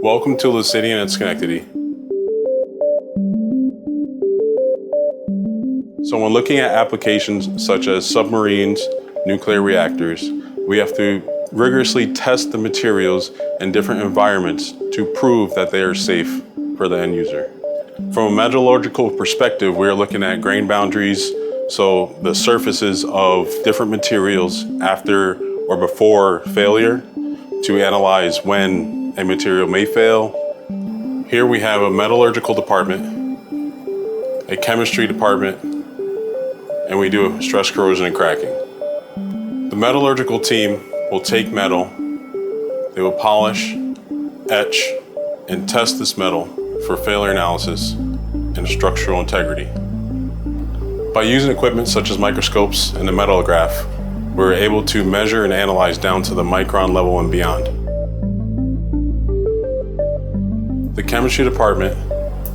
Welcome to the city and Schenectady. So when looking at applications such as submarines, nuclear reactors, we have to rigorously test the materials in different environments to prove that they are safe for the end user. From a metallurgical perspective, we are looking at grain boundaries, so the surfaces of different materials after or before failure to analyze when a material may fail. Here we have a metallurgical department, a chemistry department, and we do stress corrosion and cracking. The metallurgical team will take metal, they will polish, etch, and test this metal for failure analysis and structural integrity. By using equipment such as microscopes and the metallograph, we're able to measure and analyze down to the micron level and beyond. The chemistry department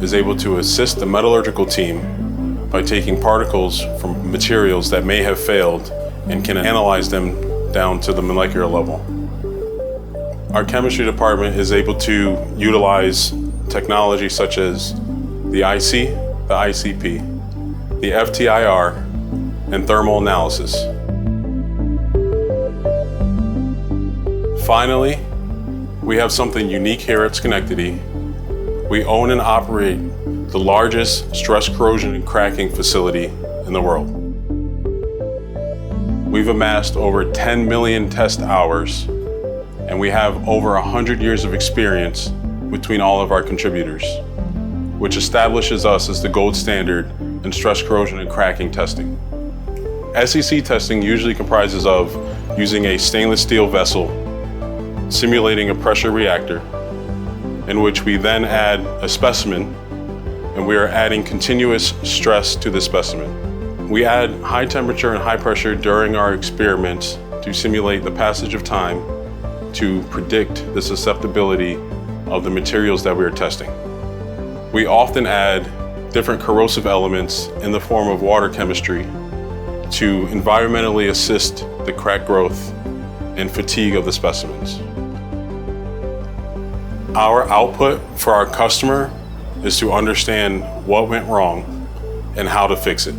is able to assist the metallurgical team by taking particles from materials that may have failed and can analyze them down to the molecular level. Our chemistry department is able to utilize technology such as the IC, the ICP, the FTIR, and thermal analysis. Finally, we have something unique here at Schenectady. We own and operate the largest stress corrosion and cracking facility in the world. We've amassed over 10 million test hours, and we have over 100 years of experience between all of our contributors, which establishes us as the gold standard in stress corrosion and cracking testing. SEC testing usually comprises of using a stainless steel vessel, simulating a pressure reactor, in which we then add a specimen, and we are adding continuous stress to the specimen. We add high temperature and high pressure during our experiments to simulate the passage of time to predict the susceptibility of the materials that we are testing. We often add different corrosive elements in the form of water chemistry to environmentally assist the crack growth and fatigue of the specimens. Our output for our customer is to understand what went wrong and how to fix it.